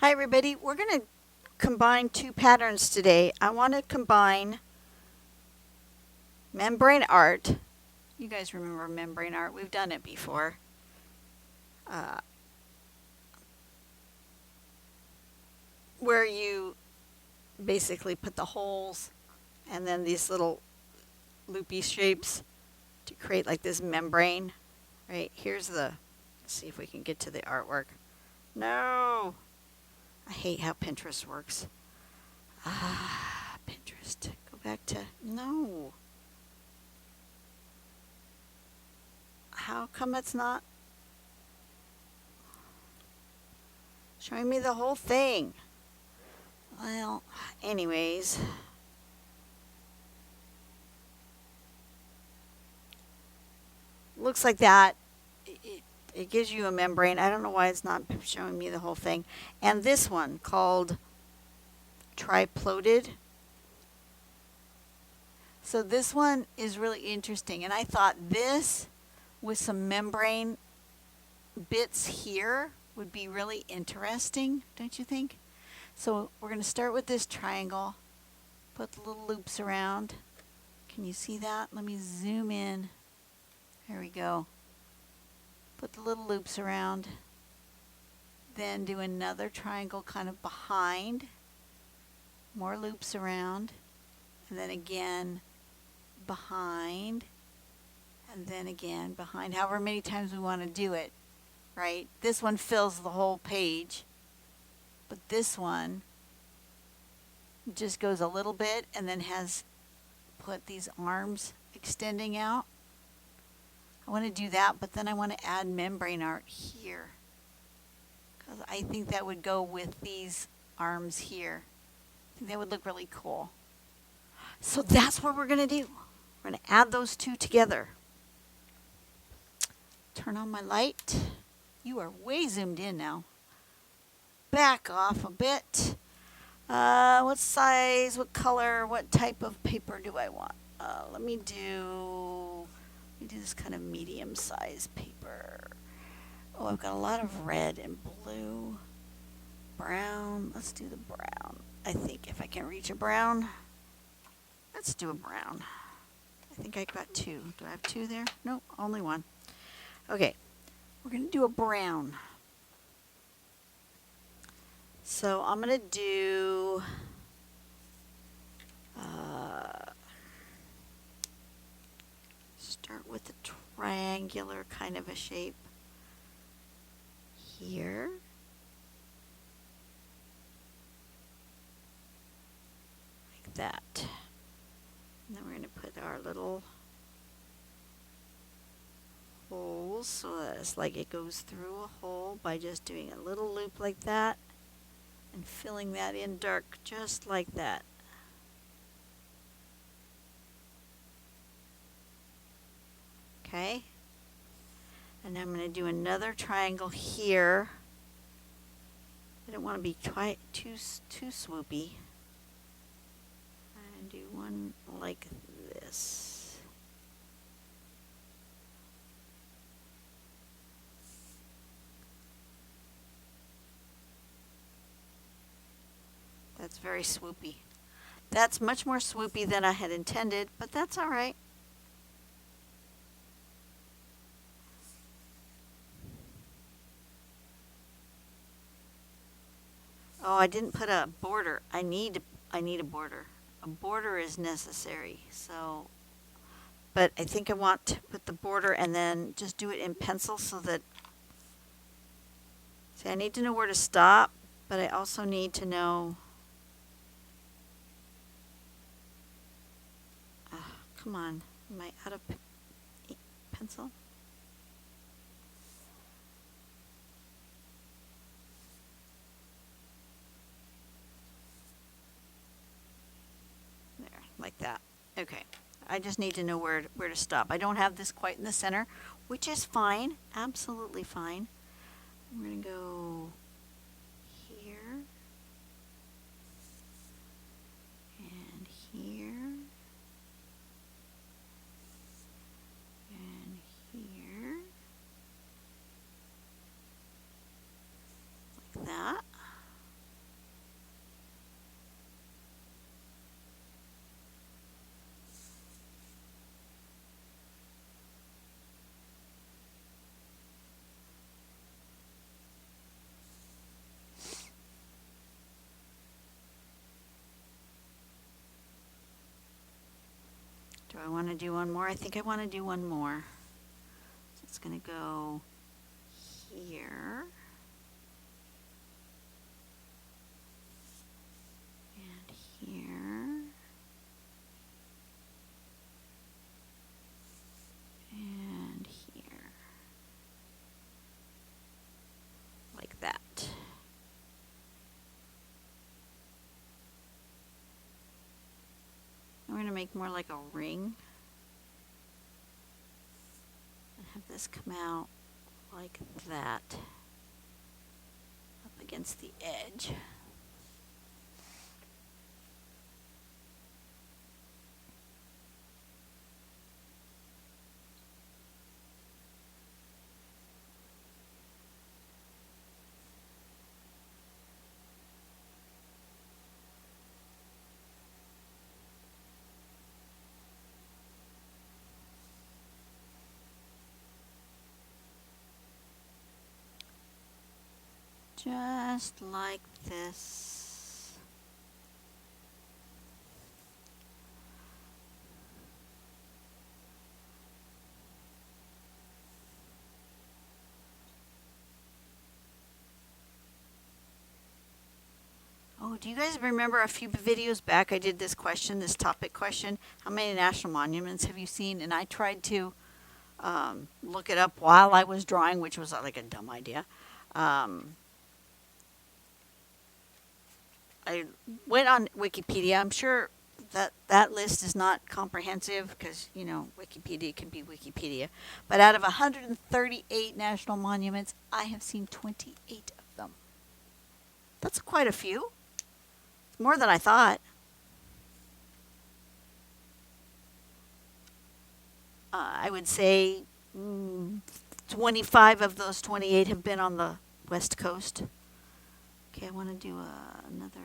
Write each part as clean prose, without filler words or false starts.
Hi everybody, we're going to combine two patterns today. I want to combine Membranart. You guys remember Membranart, we've done it before. Where you basically put the holes and then these little loopy shapes to create like this membrane. Right, here's let's see if we can get to the artwork. No! I hate how Pinterest works. Pinterest. Go back to, no. How come it's not showing me the whole thing? Well, anyways. Looks like that. It gives you a membrane. I don't know why it's not showing me the whole thing. And this one called Triploded. So this one is really interesting. And I thought this with some membrane bits here would be really interesting, don't you think? So we're going to start with this triangle. Put the little loops around. Can you see that? Let me zoom in. There we go. Put the little loops around, then do another triangle kind of behind, more loops around, and then again behind, and then again behind, however many times we want to do it, right? This one fills the whole page, but this one just goes a little bit and then has put these arms extending out. I want to do that, but then I want to add Membranart here, because I think that would go with these arms here. I think that would look really cool. So that's what we're going to do. We're going to add those two together. Turn on my light. You are way zoomed in now. Back off a bit. What size, what color, what type of paper do I want? Let me do this kind of medium-sized paper. Oh, I've got a lot of red and blue. Brown. Let's do the brown. I think if I can reach a brown. Let's do a brown. I think I got two. Do I have two there? Nope, only one. Okay, we're going to do a brown. So I'm going to do start with a triangular kind of a shape here. Like that. And then we're going to put our little holes so that it's like it goes through a hole by just doing a little loop like that and filling that in dark just like that. Okay, and I'm going to do another triangle here. I don't want to be too swoopy. And do one like this. That's very swoopy. That's much more swoopy than I had intended, but that's all right. Oh, I didn't put a border. I need a border. A border is necessary. So, but I think I want to put the border and then just do it in pencil so that, see, I need to know where to stop, but I also need to know, come on, am I out of pencil? Like that. Okay, I just need to know where to stop. I don't have this quite in the center, which is fine, absolutely fine. I'm going to go here and here and here, like that. to do one more? I think I want to do one more. So it's going to go here. And here. And here. Like that. We're going to make more like a ring. And have this come out like that. Up against the edge. Just like this. Oh, do you guys remember a few videos back I did this question, this topic question? How many national monuments have you seen? And I tried to look it up while I was drawing, which was like a dumb idea. I went on Wikipedia. I'm sure that list is not comprehensive because, you know, Wikipedia can be Wikipedia. But out of 138 national monuments, I have seen 28 of them. That's quite a few. It's more than I thought. I would say 25 of those 28 have been on the West Coast. Okay, I want to do another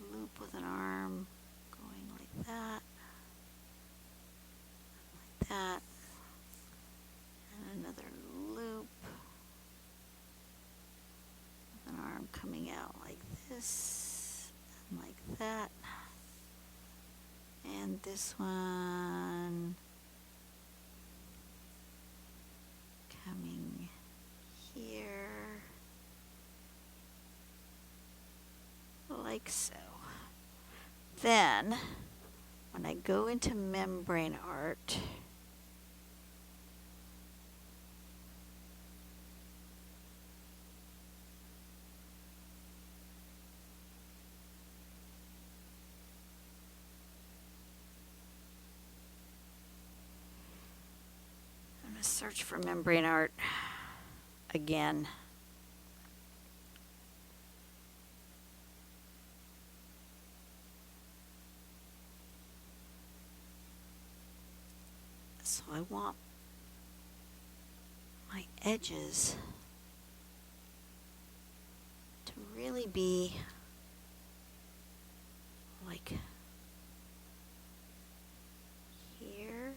loop with an arm going like that, like that, and another loop with an arm coming out like this, and like that, and this one coming here, like so. Then, when I go into Membranart, I'm going to search for Membranart again. So I want my edges to really be like here.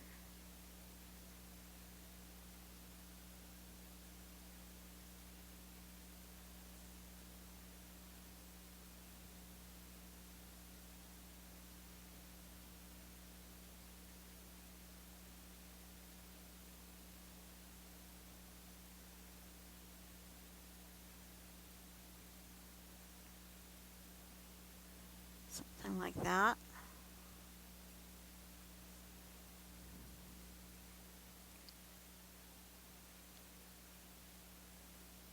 Something like that.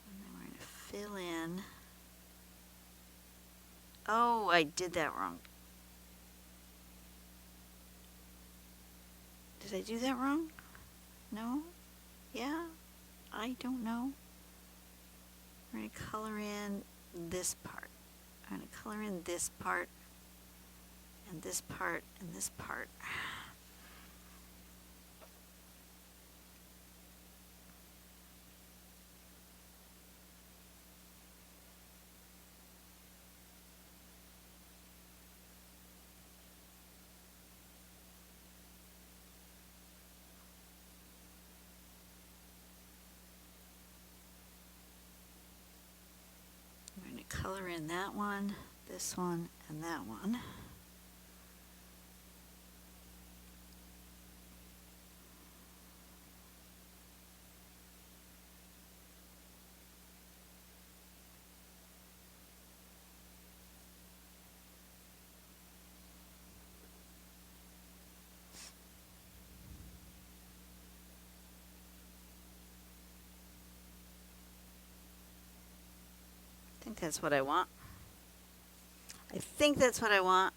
And then we're going to fill in. Oh, I did that wrong. Did I do that wrong? No? Yeah? I don't know. We're going to color in this part. I'm going to color in this part. And this part, and this part. I'm going to color in that one, this one, and that one. think that's what I want. I think that's what I want.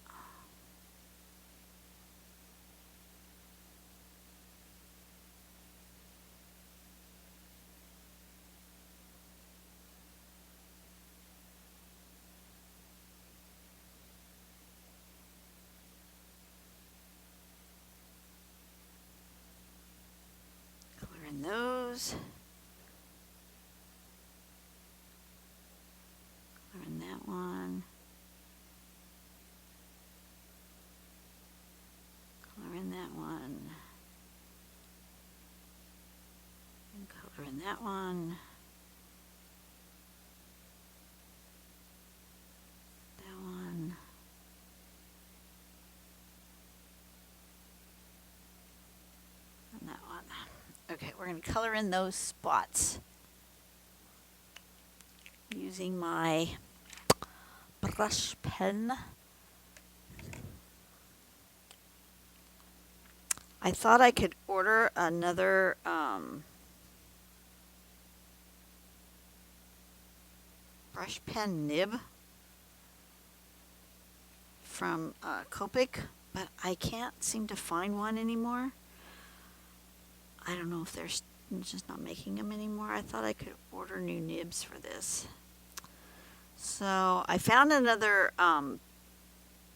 Color in those. Color in that one. Color in that one. And color in that one. That one. And that one. Okay, we're going to color in those spots using my brush pen. I thought I could order another brush pen nib from Copic, but I can't seem to find one anymore. I don't know if they're just not making them anymore. I thought I could order new nibs for this. So I found another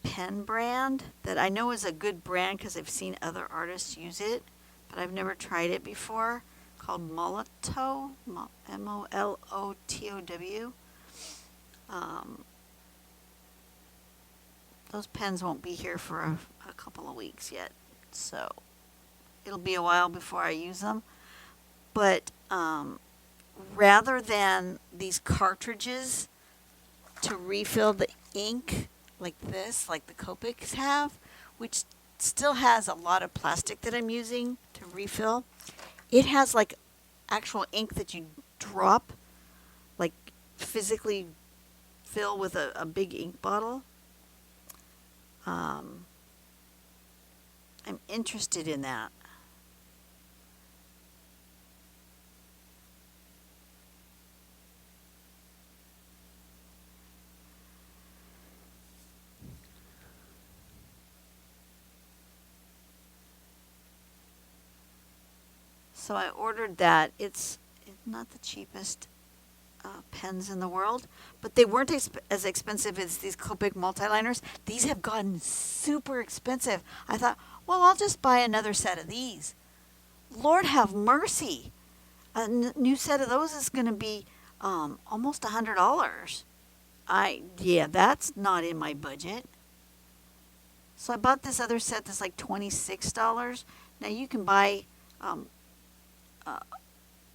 pen brand that I know is a good brand because I've seen other artists use it, but I've never tried it before, called Molotow, M-O-L-O-T-O-W. Those pens won't be here for a couple of weeks yet, so it'll be a while before I use them. But rather than these cartridges to refill the ink like this, like the Copics have, which still has a lot of plastic that I'm using to refill, it has like actual ink that you drop, like physically fill with a big ink bottle. I'm interested in that. So I ordered that. It's not the cheapest pens in the world, but they weren't as expensive as these Copic multiliners. These have gotten super expensive. I thought, well, I'll just buy another set of these. Lord have mercy. A new set of those is going to be almost $100. Yeah, that's not in my budget. So I bought this other set that's like $26. Now you can buy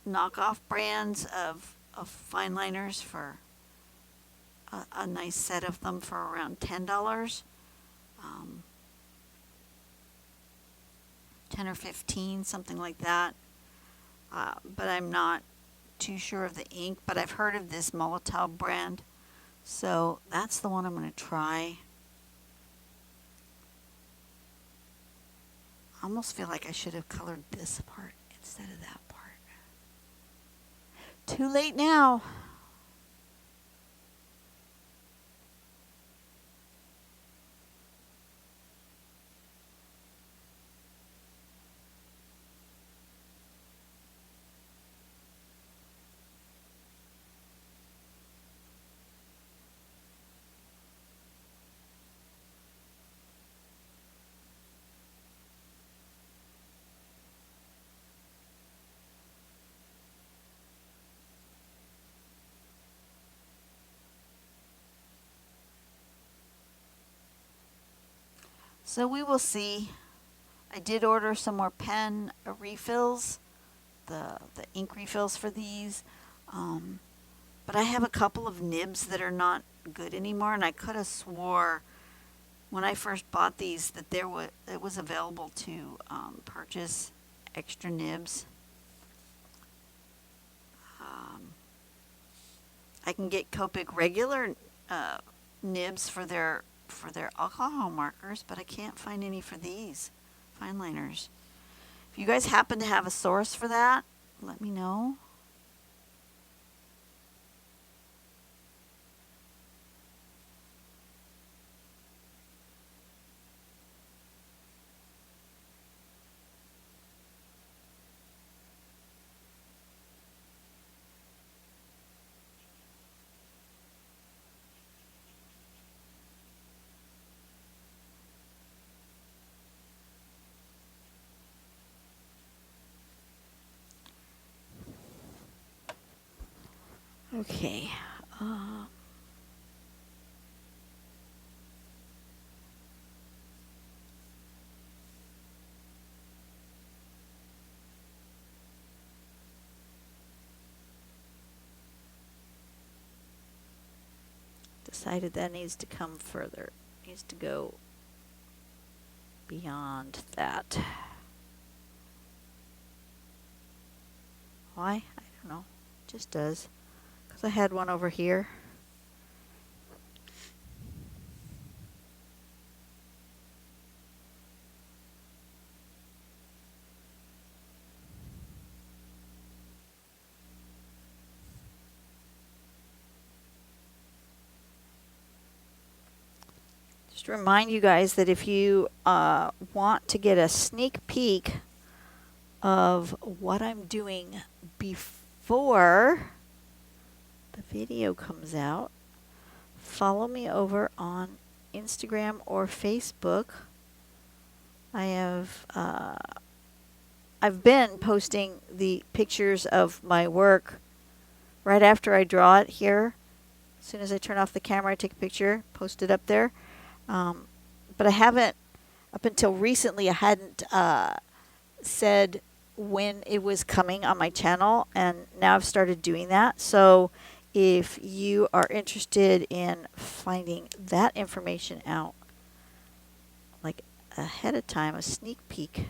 knockoff brands of fine liners for a nice set of them for around $10. 10 or 15, something like that. But I'm not too sure of the ink, but I've heard of this Molotow brand. So that's the one I'm going to try. I almost feel like I should have colored this part instead of that part. Too late now. So we will see. I did order some more pen refills, the ink refills for these. But I have a couple of nibs that are not good anymore, and I could have swore when I first bought these that it was available to purchase extra nibs. I can get Copic regular nibs for their alcohol markers, but I can't find any for these fine liners. If you guys happen to have a source for that, let me know. Okay. Decided that needs to come further. Needs to go beyond that. Why? I don't know. It just does. Because I had one over here. Just to remind you guys that if you want to get a sneak peek of what I'm doing before the video comes out, follow me over on Instagram or Facebook. I've been posting the pictures of my work right after I draw it here. As soon as I turn off the camera, I take a picture, post it up there. But I haven't, up until recently, I hadn't said when it was coming on my channel, and now I've started doing that. So if you are interested in finding that information out, like ahead of time, a sneak peek,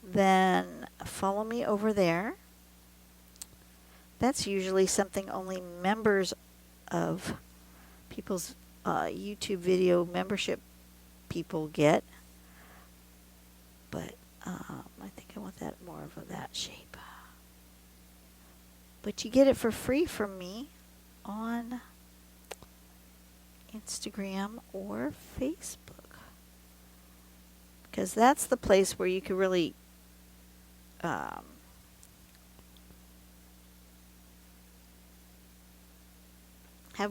then follow me over there. That's usually something only members of people's YouTube video membership people get. But I think I want that more of that shape. But you get it for free from me on Instagram or Facebook. Because that's the place where you can really have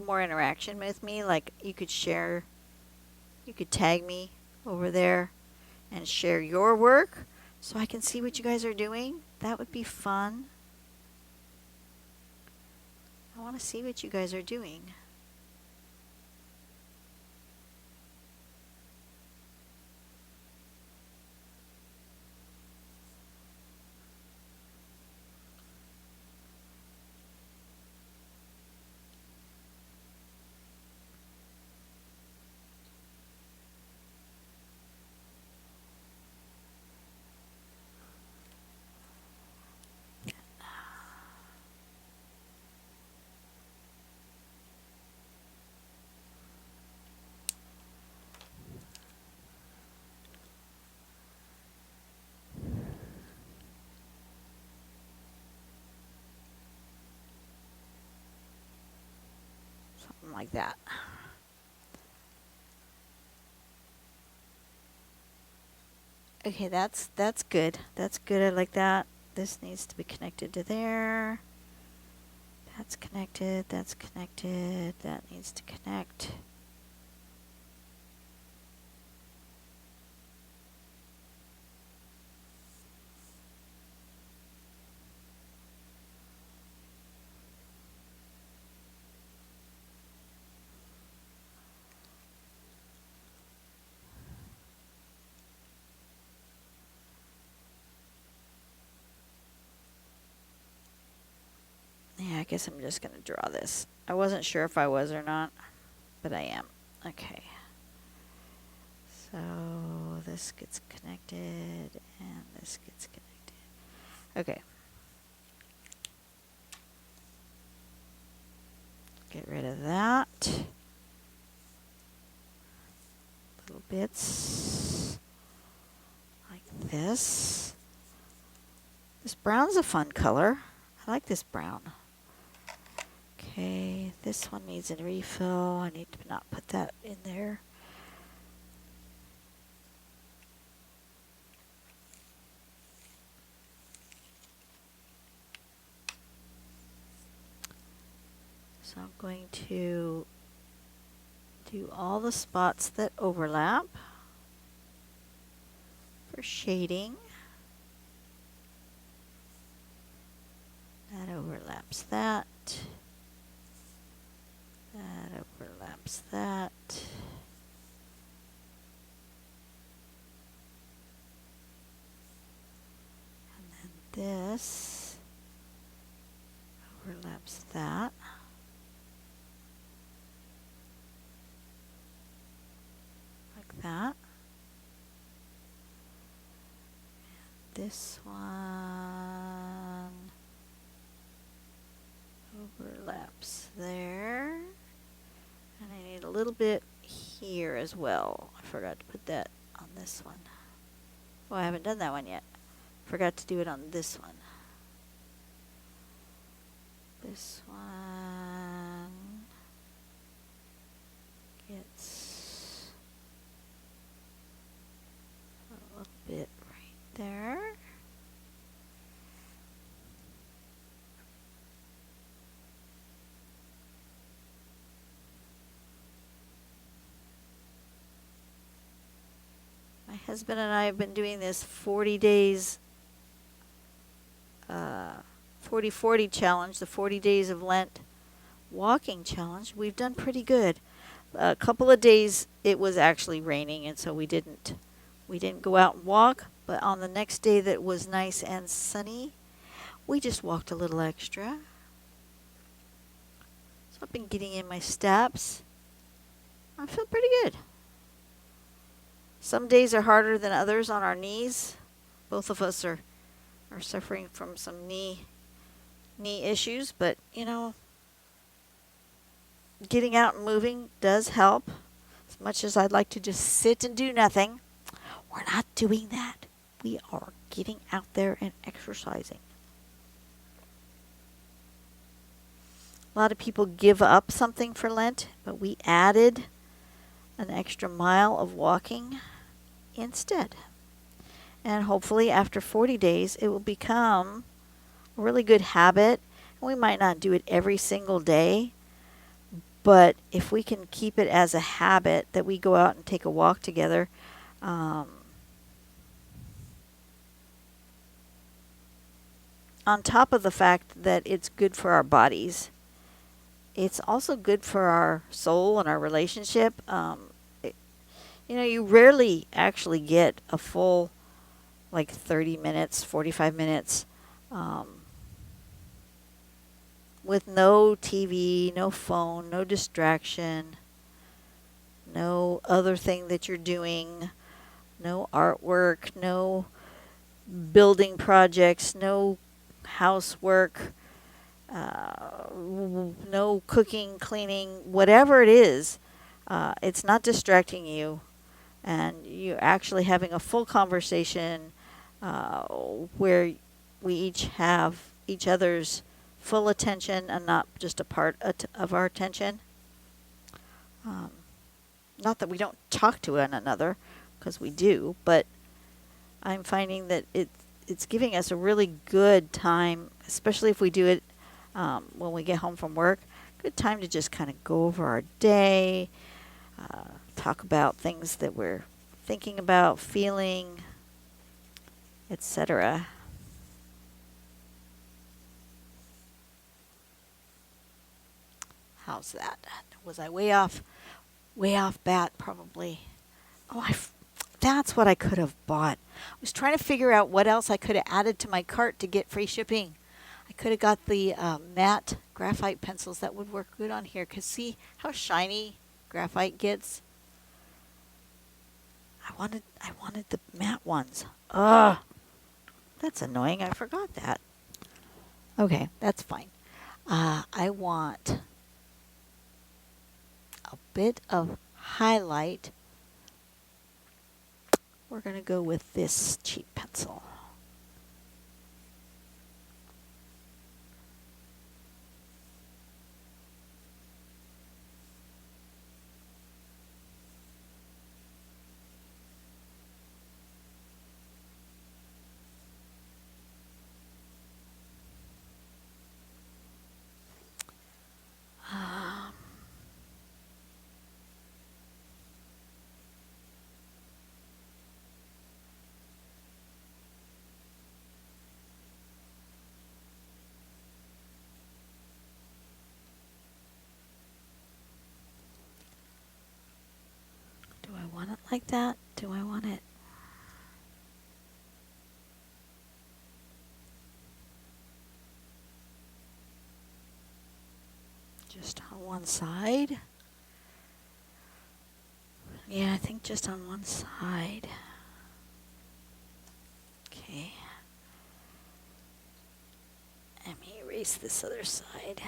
more interaction with me. Like you could share, you could tag me over there and share your work so I can see what you guys are doing. That would be fun. I want to see what you guys are doing. Something like that. Okay, that's good. That's good. I like that. This needs to be connected to there. That's connected. That's connected. That needs to connect. Yeah, I guess I'm just going to draw this. I wasn't sure if I was or not, but I am. Okay. So this gets connected and this gets connected. Okay. Get rid of that. Little bits like this. This brown's a fun color. I like this brown. Okay, this one needs a refill. I need to not put that in there. So I'm going to do all the spots that overlap for shading. overlaps that. That overlaps that. And then this overlaps that. Like that. And this one overlaps there. And I need a little bit here as well. I forgot to put that on this one. Oh, I haven't done that one yet. Forgot to do it on this one. This one gets a little bit right there. My husband and I have been doing this 40 days, 40-40 challenge, the 40 days of Lent walking challenge. We've done pretty good. A couple of days it was actually raining, and so we didn't go out and walk. But on the next day that was nice and sunny, we just walked a little extra. So I've been getting in my steps. I feel pretty good. Some days are harder than others on our knees. Both of us are suffering from some knee issues, but you know, getting out and moving does help. As much as I'd like to just sit and do nothing, we're not doing that. We are getting out there and exercising. A lot of people give up something for Lent, but we added an extra mile of walking instead. And hopefully after 40 days, it will become a really good habit. We might not do it every single day, but if we can keep it as a habit that we go out and take a walk together, on top of the fact that it's good for our bodies, it's also good for our soul and our relationship. You know, you rarely actually get a full, like 30 minutes, 45 minutes, with no TV, no phone, no distraction, no other thing that you're doing, no artwork, no building projects, no housework, no cooking, cleaning, whatever it is, it's not distracting you. And you're actually having a full conversation where we each have each other's full attention and not just a part of our attention. Not that we don't talk to one another, because we do, but I'm finding that it's giving us a really good time, especially if we do it when we get home from work. Good time to just kind of go over our day, talk about things that we're thinking about, feeling, etc. How's that? Was I way off bat? Probably. Oh, that's what I could have bought. I was trying to figure out what else I could have added to my cart to get free shipping. I could have got the matte graphite pencils. That would work good on here. Because see how shiny graphite gets? I wanted the matte ones. Ugh. That's annoying. I forgot that. Okay, that's fine. I want a bit of highlight. We're going to go with this cheap pencil. like that? Do I want it? Just on one side? Yeah, I think just on one side. Okay. Let me erase this other side.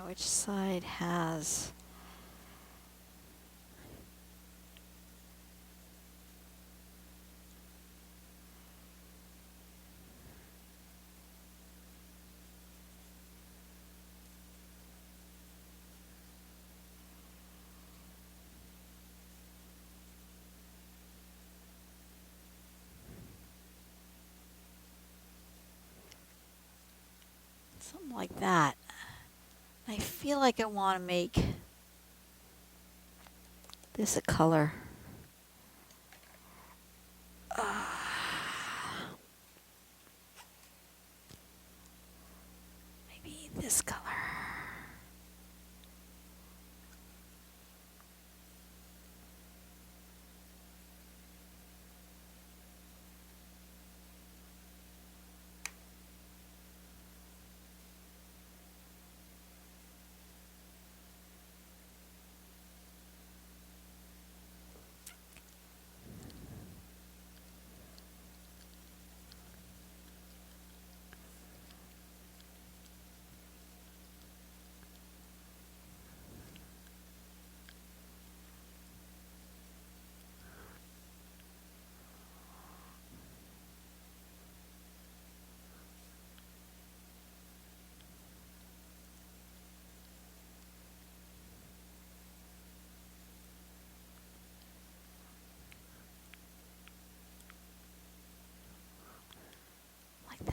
Which side has... something like that. I feel like I want to make this a color. Maybe this color.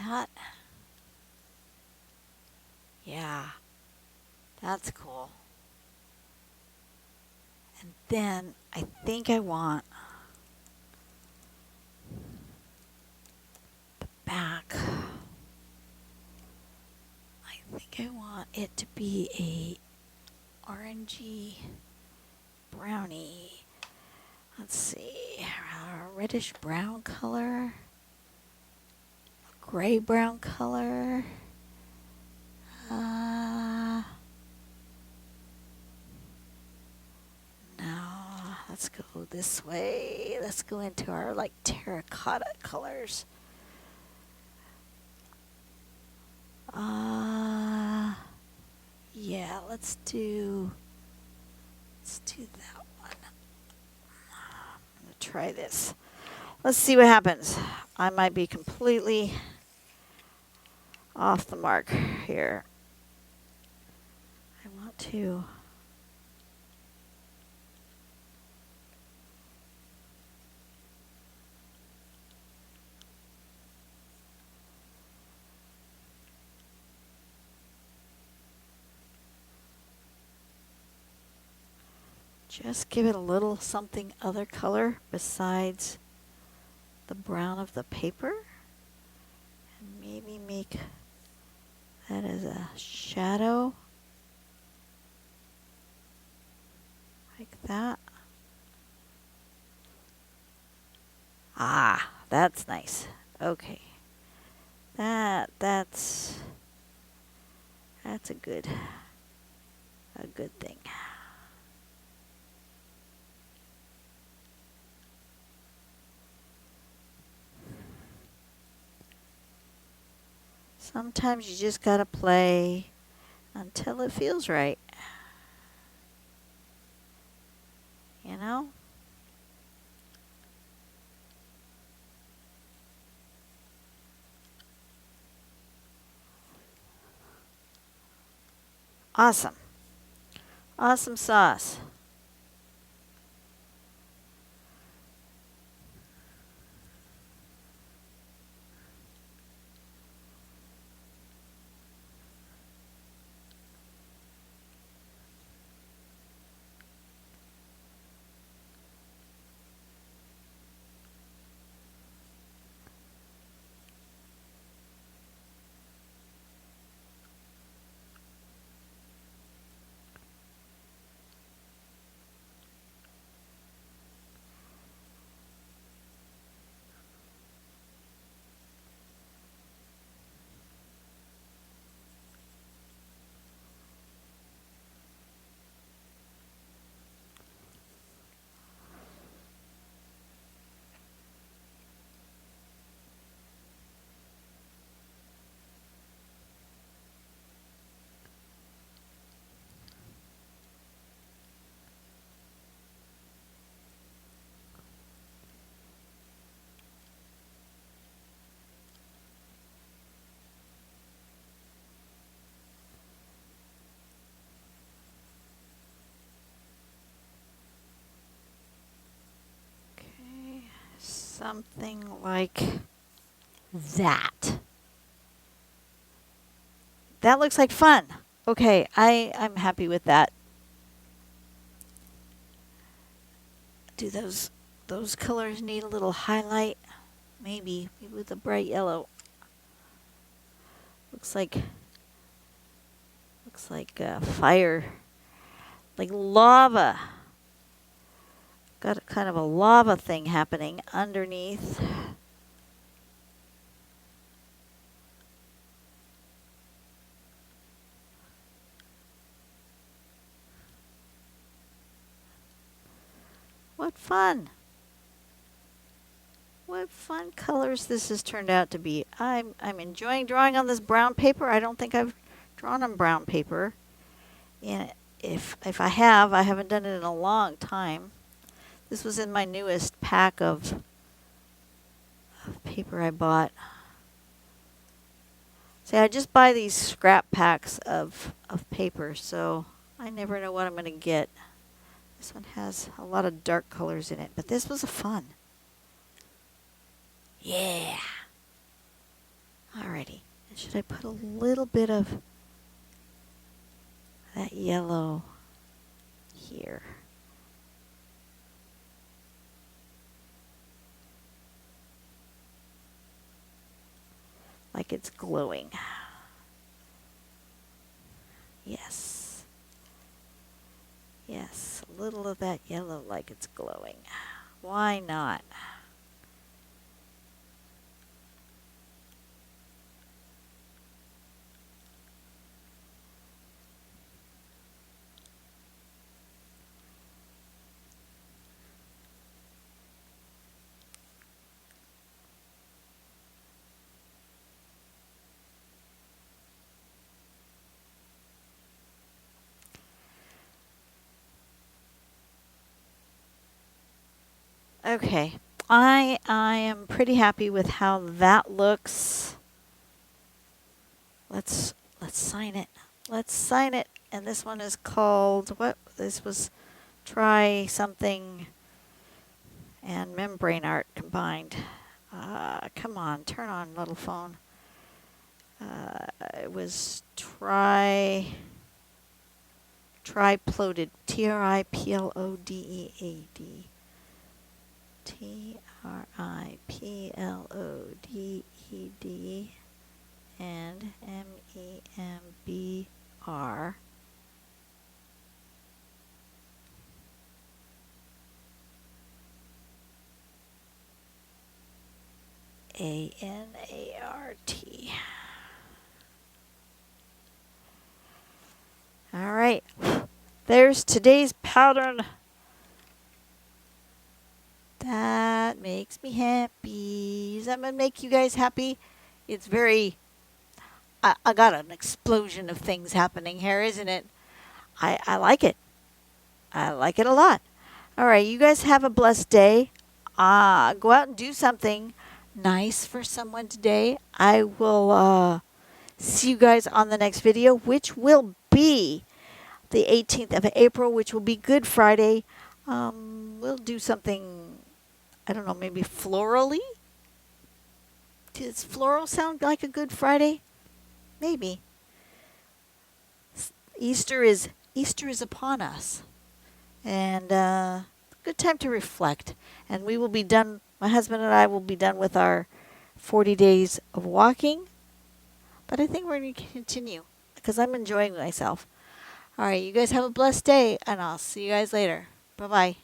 That? Yeah, that's cool. And then I think I want the back. I think I want it to be a orangey brownie. Let's see, a reddish brown color. Gray brown color. No, let's go this way. Let's go into our like terracotta colors. Yeah, let's do that one. I'm gonna try this. Let's see what happens. I might be completely off the mark here. I want to just give it a little something other color besides the brown of the paper. And maybe make that as a shadow. Like that. Ah, that's nice. Okay. That's a good thing. Sometimes you just gotta play until it feels right. You know? Awesome. Awesome sauce. Something like that. That looks like fun. Okay, I'm happy with that. Do those colors need a little highlight? Maybe with a bright yellow. Looks like fire, like lava. Got a kind of a lava thing happening underneath. What fun! What fun colors this has turned out to be. I'm enjoying drawing on this brown paper. I don't think I've drawn on brown paper. And if I have, I haven't done it in a long time. This was in my newest pack of paper I bought. See, I just buy these scrap packs of paper, so I never know what I'm going to get. This one has a lot of dark colors in it, but this was fun. Yeah. Alrighty. And should I put a little bit of that yellow here? Like it's glowing. Yes. Yes, a little of that yellow like it's glowing. Why not? Okay, I am pretty happy with how that looks. Let's sign it. Let's sign it. And this one is called what? This was Try Something and Membranart combined. Come on, turn on, little phone. It was Triploded. Triploded. Triploded and membr. ANART. All right. There's today's pattern. That makes me happy. Does that make you guys happy? It's very... I got an explosion of things happening here, isn't it? I like it. I like it a lot. All right, you guys have a blessed day. Go out and do something nice for someone today. I will see you guys on the next video, which will be the 18th of April, which will be Good Friday. We'll do something, I don't know, maybe florally? Does floral sound like a Good Friday? Maybe. Easter is upon us. And good time to reflect. And we will be done, my husband and I will be done with our 40 days of walking. But I think we're going to continue because I'm enjoying myself. All right, you guys have a blessed day, and I'll see you guys later. Bye-bye.